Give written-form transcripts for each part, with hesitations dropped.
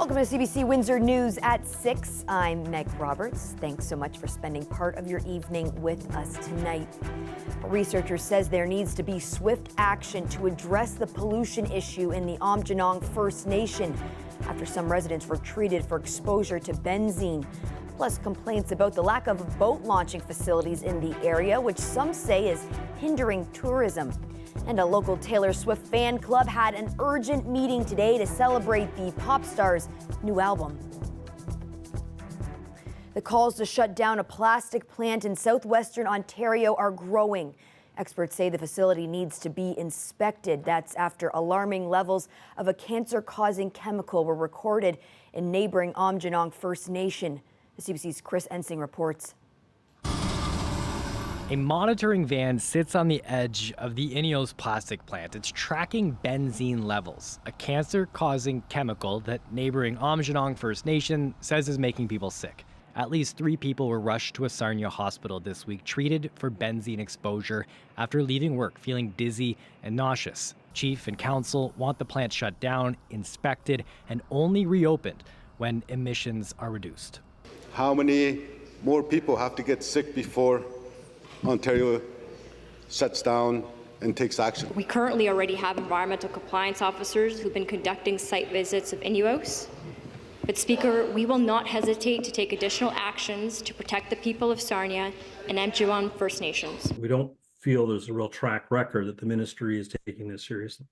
Welcome to CBC Windsor News at 6. I'm Meg Roberts. Thanks so much for spending part of your evening with us tonight. A researcher says there needs to be swift action to address the pollution issue in the Aamjiwnaang First Nation after some residents were treated for exposure to benzene. Plus complaints about the lack of boat launching facilities in the area, which some say is hindering tourism. And a local Taylor Swift fan club had an urgent meeting today to celebrate the pop star's new album. The calls to shut down a plastic plant in southwestern Ontario are growing. Experts say the facility needs to be inspected. That's after alarming levels of a cancer-causing chemical were recorded in neighboring Aamjiwnaang First Nation. The CBC's Chris Ensing reports. A monitoring van sits on the edge of the Ineos plastic plant. It's tracking benzene levels, a cancer-causing chemical that neighboring Aamjiwnaang First Nation says is making people sick. At least 3 people were rushed to a Sarnia hospital this week, treated for benzene exposure after leaving work feeling dizzy and nauseous. Chief and council want the plant shut down, inspected, and only reopened when emissions are reduced. How many more people have to get sick before Ontario shuts down and takes action? We currently already have environmental compliance officers who've been conducting site visits of Ineos. But Speaker, we will not hesitate to take additional actions to protect the people of Sarnia and Aamjiwnaang First Nations. We don't feel there's a real track record that the ministry is taking this seriously.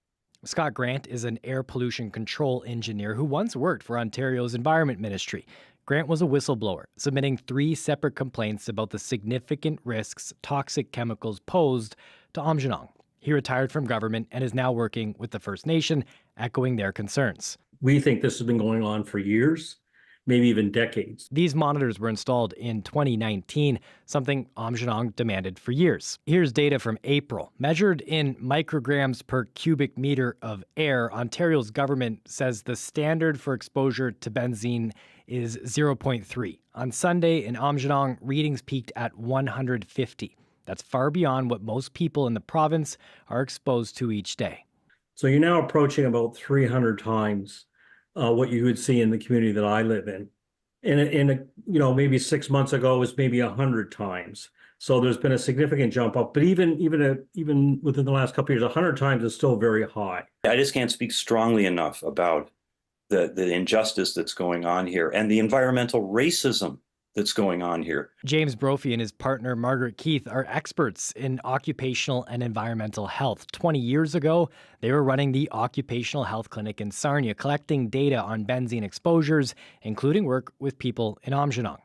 Scott Grant is an air pollution control engineer who once worked for Ontario's Environment Ministry. Grant was a whistleblower, submitting 3 separate complaints about the significant risks toxic chemicals posed to Aamjiwnaang. He retired from government and is now working with the First Nation, echoing their concerns. We think this has been going on for years, maybe even decades. These monitors were installed in 2019, something Aamjiwnaang demanded for years. Here's data from April. Measured in micrograms per cubic meter of air, Ontario's government says the standard for exposure to benzene is 0.3. On Sunday in Aamjiwnaang, readings peaked at 150. That's far beyond what most people in the province are exposed to each day. So you're now approaching about 300 times what you would see in the community that I live in. Maybe 6 months ago it was maybe 100 times. So there's been a significant jump up, but even within the last couple of years, 100 times is still very high. I just can't speak strongly enough about the injustice that's going on here and the environmental racism that's going on here. James Brophy and his partner Margaret Keith are experts in occupational and environmental health. 20 years ago, they were running the Occupational Health Clinic in Sarnia, collecting data on benzene exposures, including work with people in Aamjiwnaang.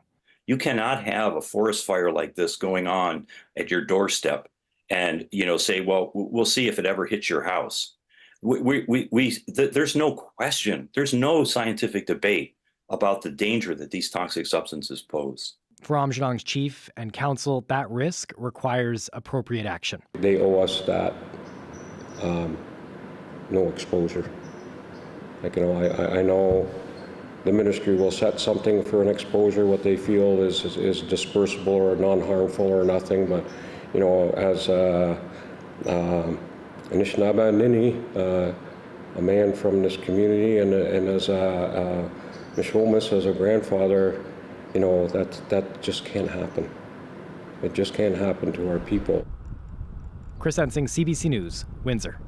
You cannot have a forest fire like this going on at your doorstep and, say, well, we'll see if it ever hits your house. There's no question, there's no scientific debate about the danger that these toxic substances pose. For Aamjiwnaang's chief and council, that risk requires appropriate action. They owe us that no exposure. I know the ministry will set something for an exposure, what they feel is dispersible or non-harmful or nothing, but as Anishinaabe, a man from this community, and as Mishomis, as a grandfather, that just can't happen. It just can't happen to our people. Chris Ensing, CBC News, Windsor.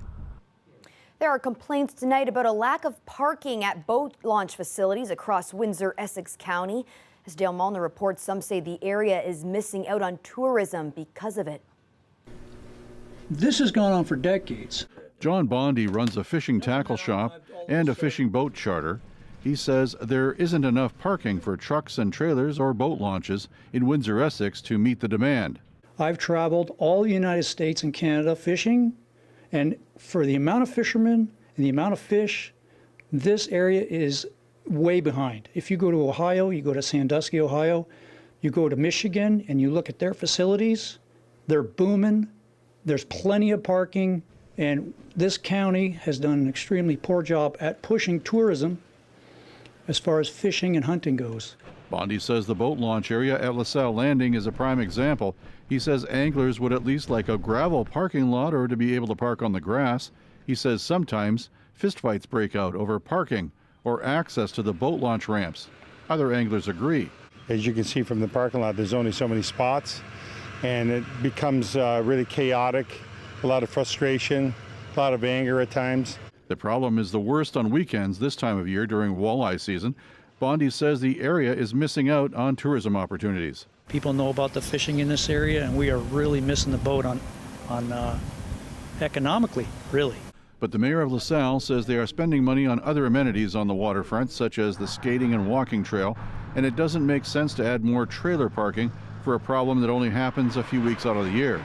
There are complaints tonight about a lack of parking at boat launch facilities across Windsor, Essex County. As Dale Molnar reports, some say the area is missing out on tourism because of it. This has gone on for decades. John Bondi runs a fishing tackle shop and a fishing boat charter. He says there isn't enough parking for trucks and trailers or boat launches in Windsor, Essex to meet the demand. I've traveled all the United States and Canada fishing, and for the amount of fishermen and the amount of fish, this area is way behind. If you go to Ohio, you go to Sandusky, Ohio, you go to Michigan, and you look at their facilities, they're booming. There's plenty of parking, and this county has done an extremely poor job at pushing tourism as far as fishing and hunting goes. Bondi says the boat launch area at LaSalle Landing is a prime example. He says anglers would at least like a gravel parking lot or to be able to park on the grass. He says sometimes fistfights break out over parking or access to the boat launch ramps. Other anglers agree. As you can see from the parking lot, there's only so many spots, and it becomes really chaotic, a lot of frustration, a lot of anger at times. The problem is the worst on weekends this time of year during walleye season. Bondi says the area is missing out on tourism opportunities. People know about the fishing in this area, and we are really missing the boat on economically, really. But the mayor of LaSalle says they are spending money on other amenities on the waterfront, such as the skating and walking trail, and it doesn't make sense to add more trailer parking for a problem that only happens a few weeks out of the year.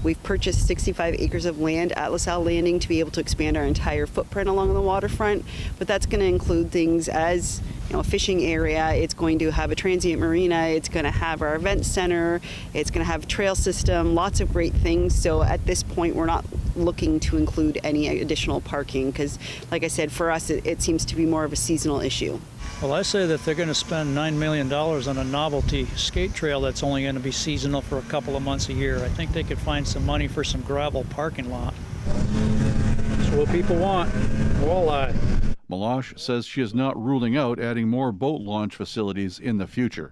We've purchased 65 acres of land at LaSalle Landing to be able to expand our entire footprint along the waterfront, but that's going to include things as a fishing area. It's going to have a transient marina. It's going to have our event center. It's going to have a trail system, lots of great things. So at this point, we're not looking to include any additional parking because, like I said, for us, it seems to be more of a seasonal issue. Well, I say that they're going to spend $9 million on a novelty skate trail that's only going to be seasonal for a couple of months a year. I think they could find some money for some gravel parking lot. That's what people want. Walleye. Meloche says she is not ruling out adding more boat launch facilities in the future.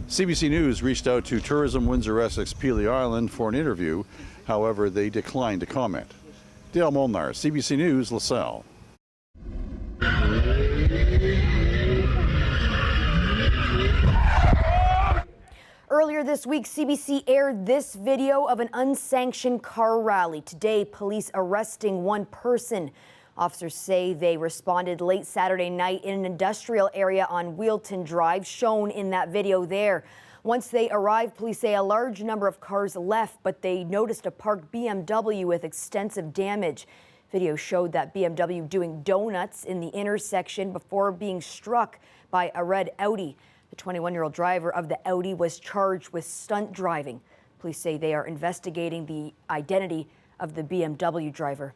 CBC News reached out to Tourism Windsor Essex Pelee Island for an interview. However, they declined to comment. Dale Molnar, CBC News, LaSalle. Earlier this week, CBC aired this video of an unsanctioned car rally. Today, police arresting one person. Officers say they responded late Saturday night in an industrial area on Wheelton Drive, shown in that video there. Once they arrived, police say a large number of cars left, but they noticed a parked BMW with extensive damage. Video showed that BMW doing donuts in the intersection before being struck by a red Audi. The 21-year-old driver of the Audi was charged with stunt driving. Police say they are investigating the identity of the BMW driver.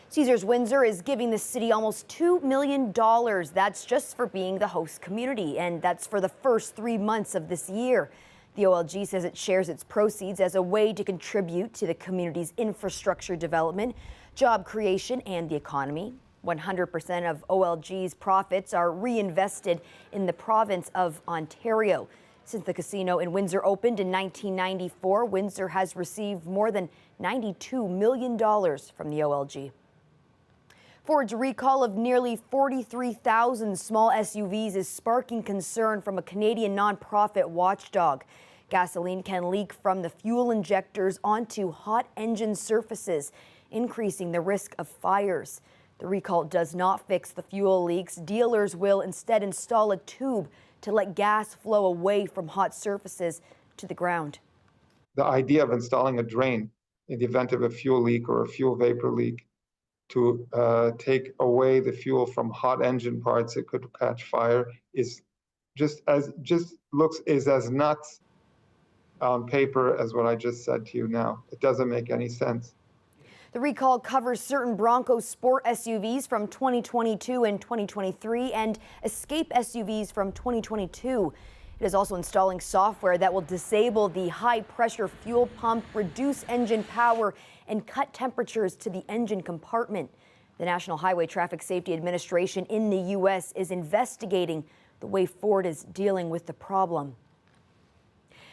Caesars Windsor is giving the city almost $2 million. That's just for being the host community, and that's for the first 3 months of this year. The OLG says it shares its proceeds as a way to contribute to the community's infrastructure development, job creation, and the economy. 100% of OLG's profits are reinvested in the province of Ontario. Since the casino in Windsor opened in 1994, Windsor has received more than $92 million from the OLG. Ford's recall of nearly 43,000 small SUVs is sparking concern from a Canadian nonprofit watchdog. Gasoline can leak from the fuel injectors onto hot engine surfaces, increasing the risk of fires. The recall does not fix the fuel leaks. Dealers will instead install a tube to let gas flow away from hot surfaces to the ground. The idea of installing a drain in the event of a fuel leak or a fuel vapor leak to take away the fuel from hot engine parts that could catch fire is looks as nuts on paper as what I just said to you now. It doesn't make any sense. The recall covers certain Bronco Sport SUVs from 2022 and 2023 and Escape SUVs from 2022. It is also installing software that will disable the high-pressure fuel pump, reduce engine power, and cut temperatures to the engine compartment. The National Highway Traffic Safety Administration in the U.S. is investigating the way Ford is dealing with the problem.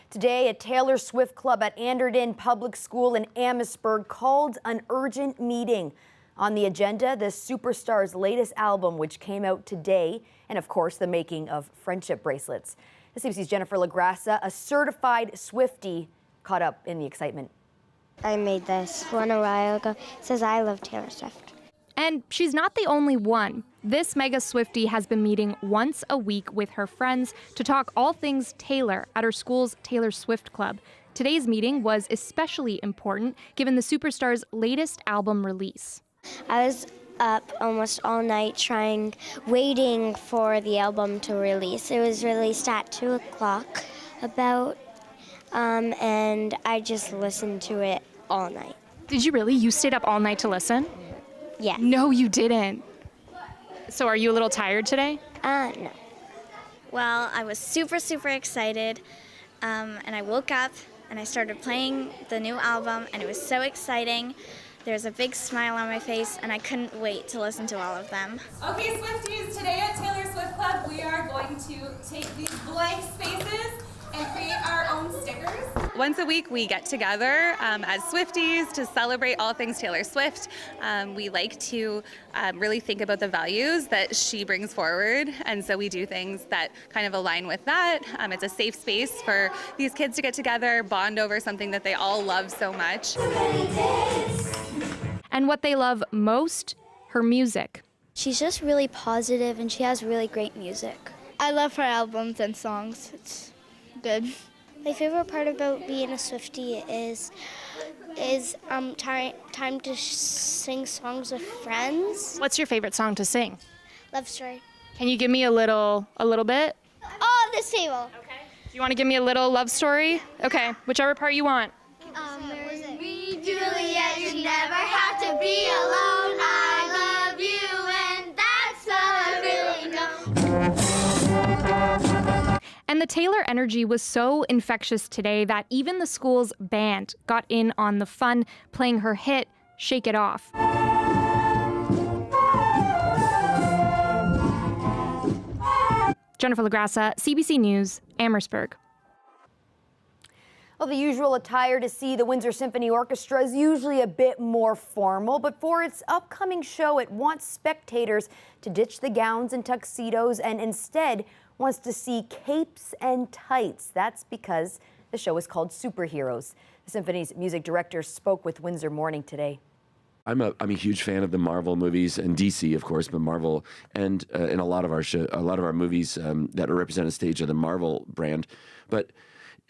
Today, a Taylor Swift club at Anderton Public School in Amherstburg called an urgent meeting. On the agenda, the superstar's latest album, which came out today, and of course, the making of friendship bracelets. CBC's Jennifer LaGrassa, a certified Swiftie, caught up in the excitement. I made this one a while ago. It says, "I love Taylor Swift." And she's not the only one. This mega Swiftie has been meeting once a week with her friends to talk all things Taylor at her school's Taylor Swift Club. Today's meeting was especially important given the superstar's latest album release. I was up almost all night waiting for the album to release. It was released at 2 o'clock and I just listened to it all night. Did you really? You stayed up all night to listen? Yeah. No, you didn't. So are you a little tired today? No. Well, I was super, super excited, and I woke up and I started playing the new album, and it was so exciting. There's a big smile on my face, and I couldn't wait to listen to all of them. Okay, Swifties, today at Taylor Swift Club, we are going to take these blank spaces and create our own stickers. Once a week, we get together as Swifties to celebrate all things Taylor Swift. We like to really think about the values that she brings forward, and so we do things that kind of align with that. It's a safe space for these kids to get together, bond over something that they all love so much. And what they love most, her music. She's just really positive and she has really great music. I love her albums and songs. It's good. My favorite part about being a Swiftie is time to sing songs with friends. What's your favorite song to sing? Love Story. Can you give me a little bit? Oh, this table. Okay. Do you want to give me a little love story? Okay, whichever part you want. Me, Juliet, you never have to be alone. I love you, and that's all I really know. And the Taylor energy was so infectious today that even the school's band got in on the fun, playing her hit, Shake It Off. Jennifer LaGrassa, CBC News, Amherstburg. Well, the usual attire to see the Windsor Symphony Orchestra is usually a bit more formal, but for its upcoming show, it wants spectators to ditch the gowns and tuxedos and instead wants to see capes and tights. That's because the show is called Superheroes. The Symphony's music director spoke with Windsor Morning today. I'm a huge fan of the Marvel movies and DC, of course, but Marvel and in a lot of our movies that are represented on stage are the Marvel brand. But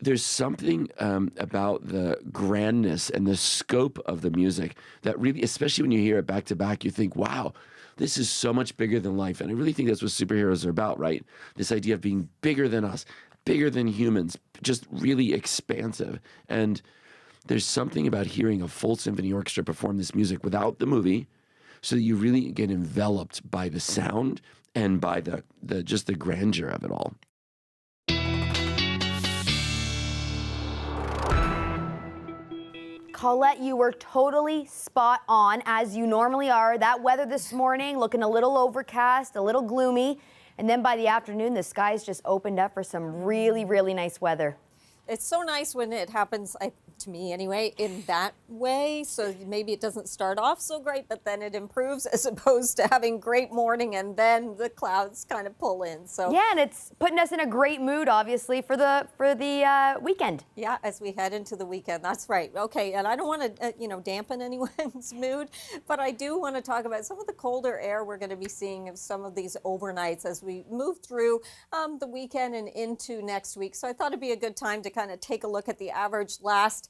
there's something about the grandness and the scope of the music that really, especially when you hear it back to back, you think, wow, this is so much bigger than life. And I really think that's what superheroes are about, right? This idea of being bigger than us, bigger than humans, just really expansive. And there's something about hearing a full symphony orchestra perform this music without the movie, so that you really get enveloped by the sound and by the just the grandeur of it all. Colette, you were totally spot on, as you normally are. That weather this morning looking a little overcast, a little gloomy, and then by the afternoon, the skies just opened up for some really, really nice weather. It's so nice when it happens, to me anyway, in that way. So maybe it doesn't start off so great, but then it improves, as opposed to having great morning and then the clouds kind of pull in. So yeah, and it's putting us in a great mood, obviously, for the weekend. Yeah, as we head into the weekend. That's right. Okay, and I don't want to dampen anyone's mood, but I do want to talk about some of the colder air we're going to be seeing of some of these overnights as we move through the weekend and into next week. So I thought it'd be a good time to kind of take a look at the average last.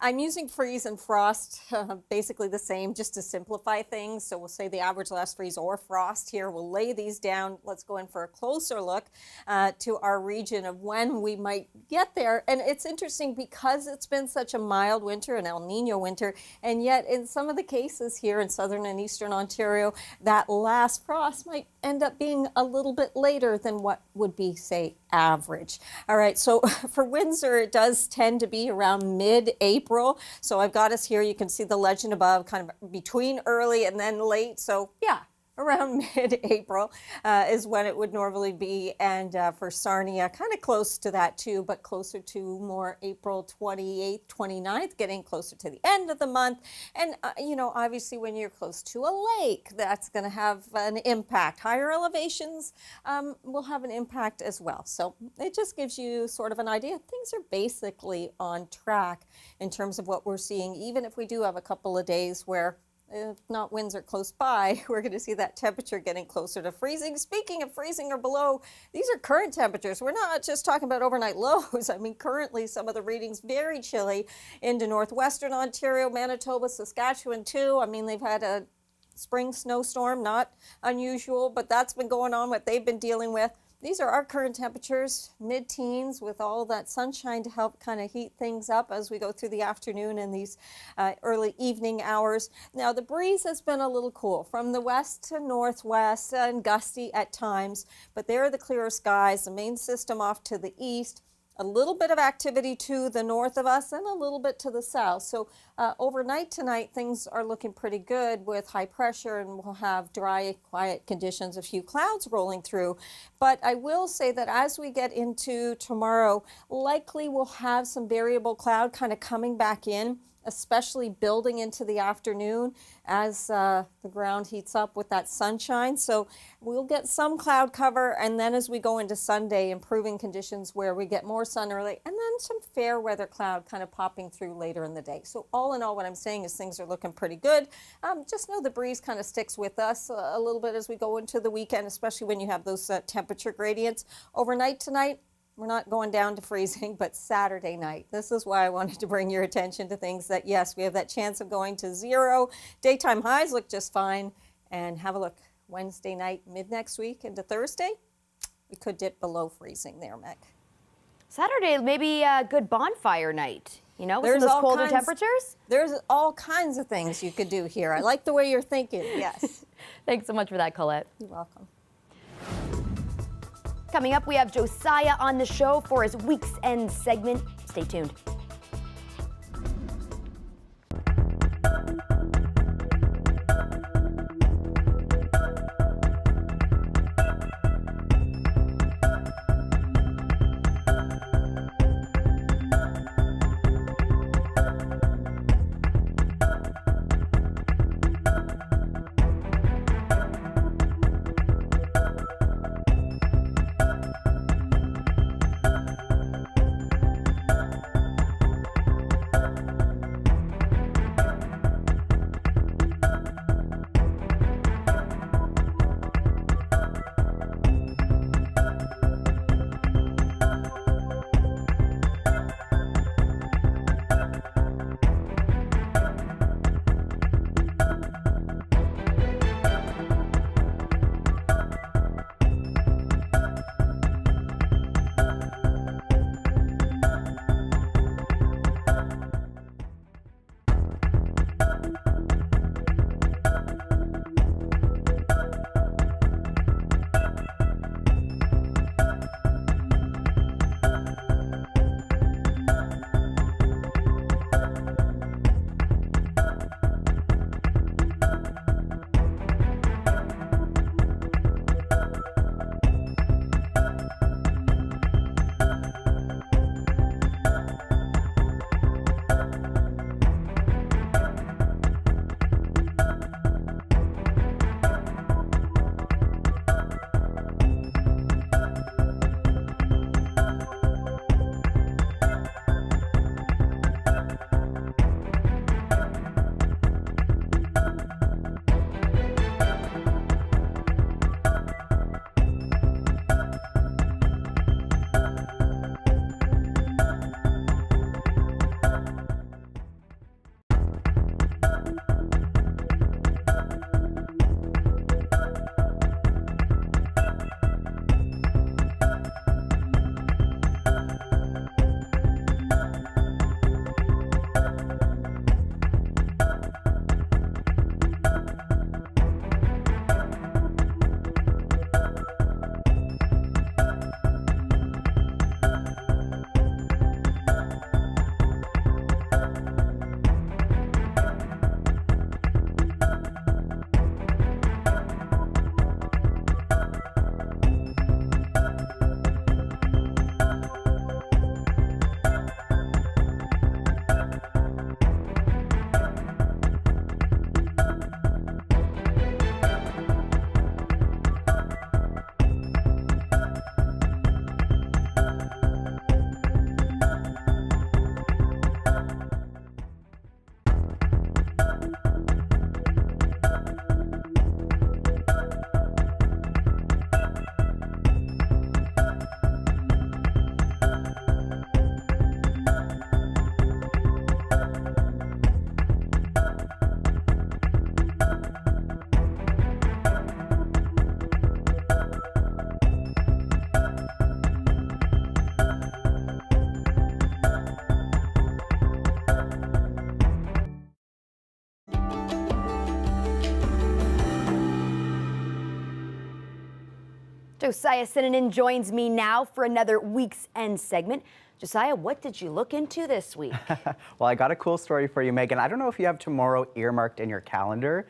I'm using freeze and frost, basically the same, just to simplify things. So we'll say the average last freeze or frost here. We'll lay these down. Let's go in for a closer look to our region of when we might get there. And it's interesting because it's been such a mild winter, an El Nino winter, and yet in some of the cases here in southern and eastern Ontario, that last frost might end up being a little bit later than what would be, say, average. All right, so for Windsor, it does tend to be around mid-April. So I've got us here. You can see the legend above, kind of between early and then late. So yeah, around mid-April is when it would normally be. And for Sarnia, kind of close to that too, but closer to more April 28th, 29th, getting closer to the end of the month. And, obviously when you're close to a lake, that's going to have an impact. Higher elevations will have an impact as well. So it just gives you sort of an idea. Things are basically on track in terms of what we're seeing, even if we do have a couple of days where if not Windsor close by, we're going to see that temperature getting closer to freezing. Speaking of freezing or below, these are current temperatures. We're not just talking about overnight lows. I mean, currently some of the readings very chilly into northwestern Ontario, Manitoba, Saskatchewan too. I mean, they've had a spring snowstorm, not unusual, but that's been going on, what they've been dealing with. These are our current temperatures, mid-teens, with all that sunshine to help kind of heat things up as we go through the afternoon and these early evening hours. Now, the breeze has been a little cool from the west to northwest and gusty at times, but there are the clearer skies, the main system off to the east. a little bit of activity to the north of us and a little bit to the south. So overnight tonight, things are looking pretty good with high pressure, and we'll have dry, quiet conditions, a few clouds rolling through. But I will say that as we get into tomorrow, likely we'll have some variable cloud kind of coming back in, especially building into the afternoon as the ground heats up with that sunshine. So we'll get some cloud cover, and then as we go into Sunday, improving conditions where we get more sun early, and then some fair weather cloud kind of popping through later in the day. So all in all, what I'm saying is things are looking pretty good. Just know the breeze kind of sticks with us a little bit as we go into the weekend, especially when you have those temperature gradients. Overnight tonight, we're not going down to freezing, but Saturday night. This is why I wanted to bring your attention to things that, yes, we have that chance of going to 0. Daytime highs look just fine. And have a look. Wednesday night, mid next week into Thursday, we could dip below freezing there, Meg. Saturday, maybe a good bonfire night, you know, with those colder temperatures? There's all kinds of things you could do here. I like the way you're thinking, yes. Thanks so much for that, Colette. You're welcome. Coming up, we have Josiah on the show for his Week's End segment. Stay tuned. Josiah Sinanen joins me now for another Week's End segment. Josiah, what did you look into this week? Well, I got a cool story for you, Megan. I don't know if you have tomorrow earmarked in your calendar,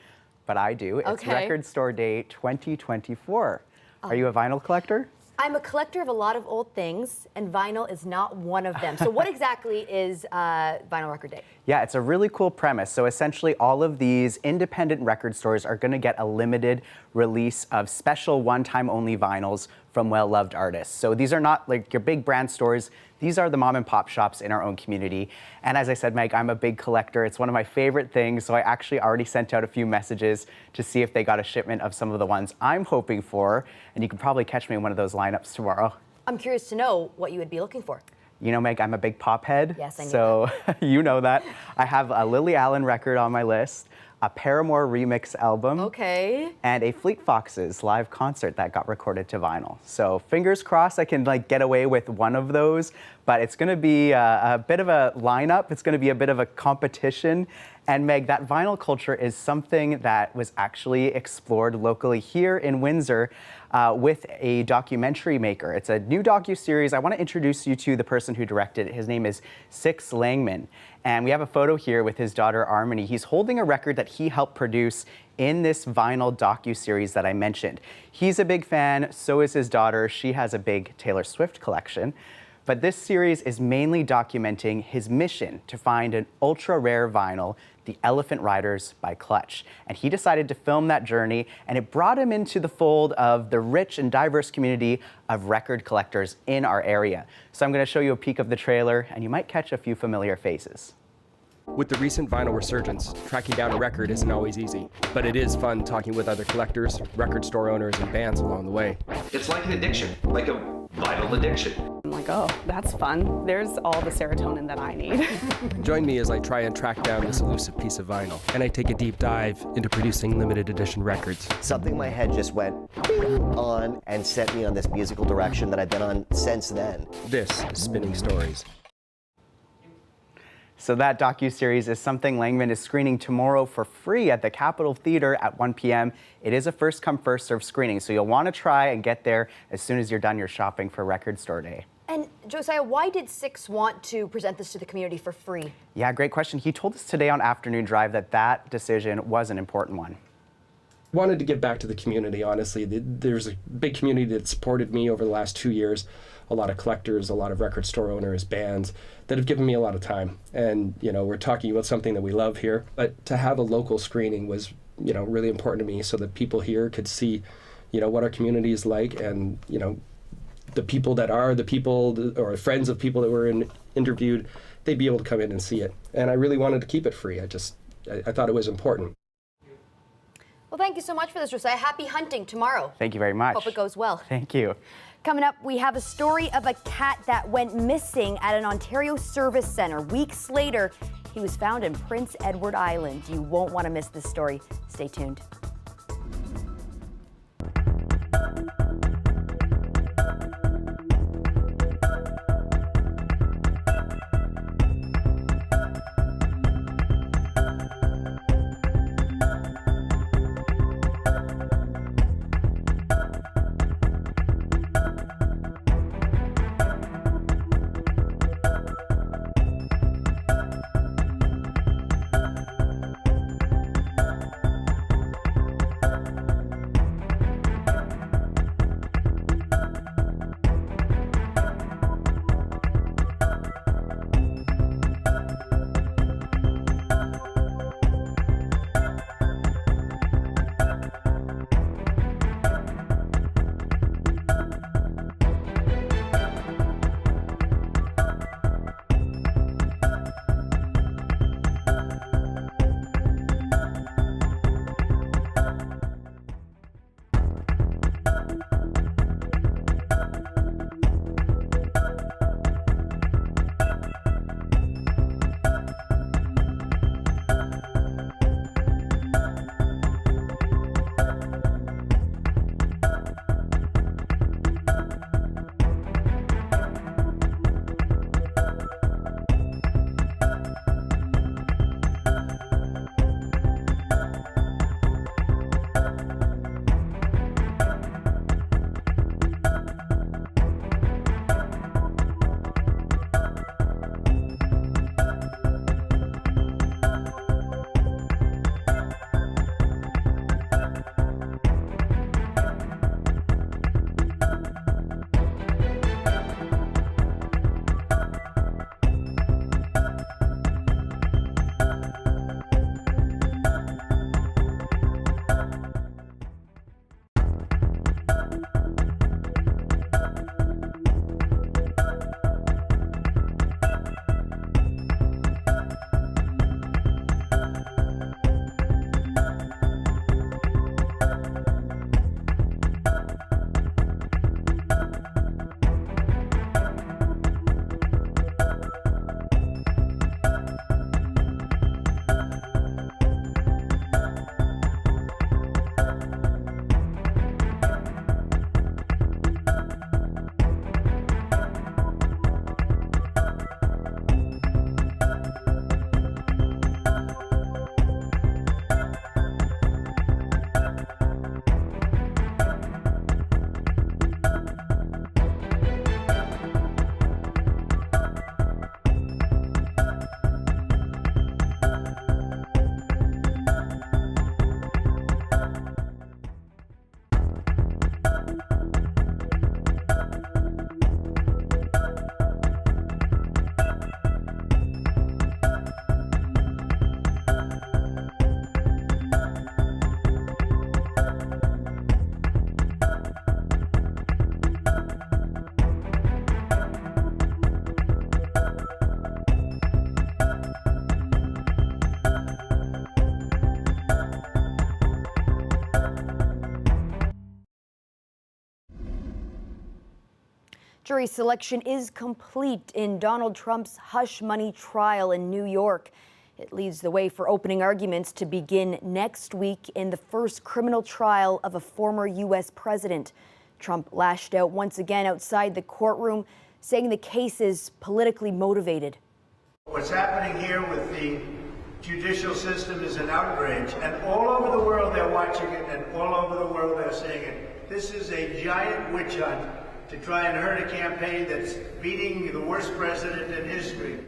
but I do. It's Okay. Record Store Day 2024. Are you a vinyl collector? I'm a collector of a lot of old things, and vinyl is not one of them. So what exactly is Vinyl Record Day? Yeah, it's a really cool premise. So essentially all of these independent record stores are going to get a limited release of special one-time only vinyls from well-loved artists. So these are not like your big brand stores. These are the mom and pop shops in our own community. And as I said, Meg, I'm a big collector. It's one of my favorite things. So I actually already sent out a few messages to see if they got a shipment of some of the ones I'm hoping for. And you can probably catch me in one of those lineups tomorrow. I'm curious to know what you would be looking for. You know, Meg, I'm a big pop head. Yes, I knew so you know that. I have a Lily Allen record on my list, a Paramore remix album, Okay. and a Fleet Foxes live concert that got recorded to vinyl. So fingers crossed I can like get away with one of those, but it's gonna be a bit of a lineup. It's gonna be a bit of a competition. And Meg, that vinyl culture is something that was actually explored locally here in Windsor with a documentary maker. It's a new docu-series. I want to introduce you to the person who directed it. His name is Six Langman. And we have a photo here with his daughter, Armony. He's holding a record that he helped produce in this vinyl docu-series that I mentioned. He's a big fan, so is his daughter. She has a big Taylor Swift collection. But this series is mainly documenting his mission to find an ultra-rare vinyl, the Elephant Riders by Clutch. And he decided to film that journey, and it brought him into the fold of the rich and diverse community of record collectors in our area. So I'm going to show you a peek of the trailer, and you might catch a few familiar faces. With the recent vinyl resurgence, tracking down a record isn't always easy, but it is fun talking with other collectors, record store owners, and bands along the way. It's like an addiction, like a vinyl addiction. I'm like, oh, that's fun. There's all the serotonin that I need. Join me as I try and track down this elusive piece of vinyl, and I take a deep dive into producing limited edition records. Something in my head just went on and sent me on this musical direction that I've been on since then. This is Spinning Stories. So that docu-series is something Langman is screening tomorrow for free at the Capitol Theater at 1 p.m. It is a first-come, first-served screening, so you'll want to try and get there as soon as you're done your shopping for Record Store Day. And Josiah, why did Six want to present this to the community for free? Yeah, great question. He told us today on Afternoon Drive that that decision was an important one. Wanted to give back to the community, honestly. There's a big community that supported me over the last 2 years. A lot of collectors, a lot of record store owners, bands that have given me a lot of time. And, you know, we're talking about something that we love here. But to have a local screening was, you know, really important to me so that people here could see, you know, what our community is like and, you know, the people that are the people or friends of people that were interviewed, they'd be able to come in and see it. And I really wanted to keep it free. I thought it was important. Well, thank you so much for this, Josiah. Happy hunting tomorrow. Thank you very much. Hope it goes well. Thank you. Coming up, we have a story of a cat that went missing at an Ontario service center. Weeks later, he was found in Prince Edward Island. You won't want to miss this story. Stay tuned. Jury selection is complete in Donald Trump's hush money trial in New York. It leads the way for opening arguments to begin next week in the first criminal trial of a former U.S. president. Trump lashed out once again outside the courtroom, saying the case is politically motivated. What's happening here with the judicial system is an outrage, and all over the world they're watching it, and all over the world they're saying it. This is a giant witch hunt to try and hurt a campaign that's beating the worst president in history.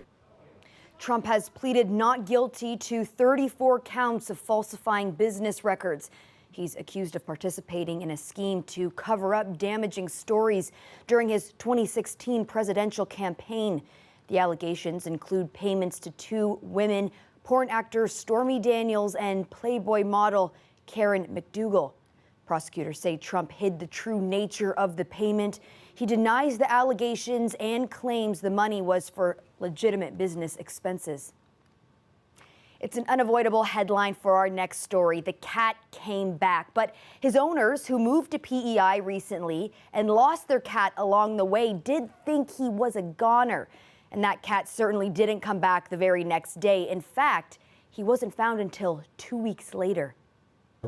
Trump has pleaded not guilty to 34 counts of falsifying business records. He's accused of participating in a scheme to cover up damaging stories during his 2016 presidential campaign. The allegations include payments to two women, porn actor Stormy Daniels and Playboy model Karen McDougal. Prosecutors say Trump hid the true nature of the payment. He denies the allegations and claims the money was for legitimate business expenses. It's an unavoidable headline for our next story. The cat came back, but his owners, who moved to PEI recently and lost their cat along the way, did think he was a goner. And that cat certainly didn't come back the very next day. In fact, he wasn't found until 2 weeks later.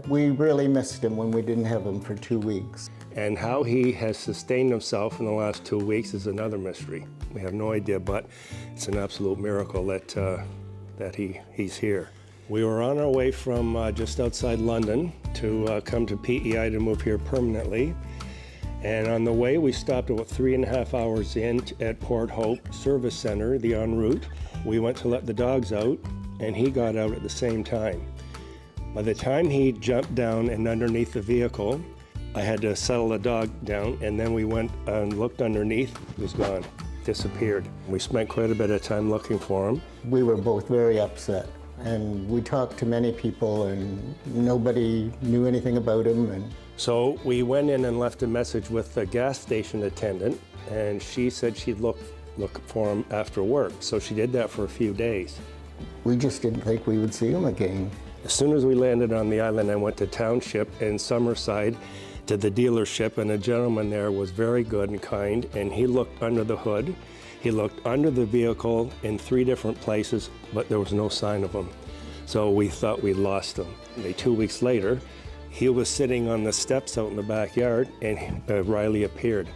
We really missed him when we didn't have him for 2 weeks. And how he has sustained himself in the last 2 weeks is another mystery. We have no idea, but it's an absolute miracle that he's here. We were on our way from just outside London to come to PEI to move here permanently. And on the way, we stopped about 3.5 hours in at Port Hope Service Center, the en route. We went to let the dogs out, and he got out at the same time. By the time he jumped down and underneath the vehicle, I had to settle the dog down, and then we went and looked underneath. He was gone, disappeared. We spent quite a bit of time looking for him. We were both very upset, and we talked to many people, and nobody knew anything about him. And so we went in and left a message with the gas station attendant, and she said she'd look for him after work. So she did that for a few days. We just didn't think we would see him again. As soon as we landed on the island, I went to Township in Summerside to the dealership, and a gentleman there was very good and kind, and he looked under the hood. He looked under the vehicle in 3 different places, but there was no sign of him. So we thought we'd lost him. 2 weeks later, he was sitting on the steps out in the backyard, and Riley appeared.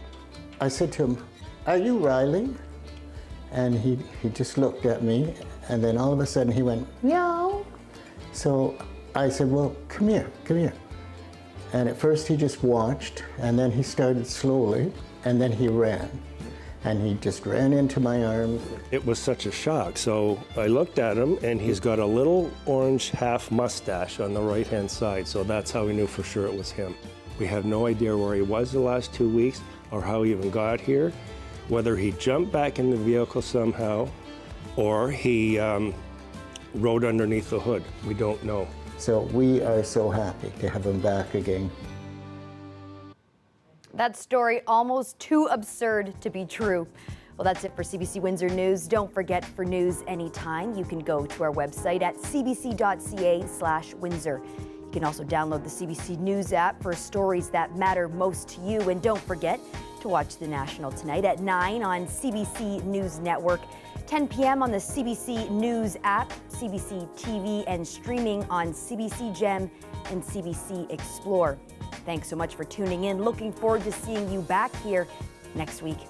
I said to him, "Are you Riley?" And he just looked at me, and then all of a sudden he went, "Meow." So I said, "Well, come here, come here." And at first he just watched, and then he started slowly, and then he ran. And he just ran into my arms. It was such a shock. So I looked at him, and he's got a little orange half mustache on the right-hand side. So that's how we knew for sure it was him. We have no idea where he was the last 2 weeks or how he even got here, whether he jumped back in the vehicle somehow or he rode underneath the hood. We don't know. So we are so happy to have him back again. That story almost too absurd to be true. Well, that's it for CBC Windsor News. Don't forget, for news anytime, you can go to our website at cbc.ca/Windsor. You can also download the CBC News app for stories that matter most to you. And don't forget to watch The National tonight at 9 on CBC News Network, 10 p.m. on the CBC News app, CBC TV, and streaming on CBC Gem and CBC Explore. Thanks so much for tuning in. Looking forward to seeing you back here next week.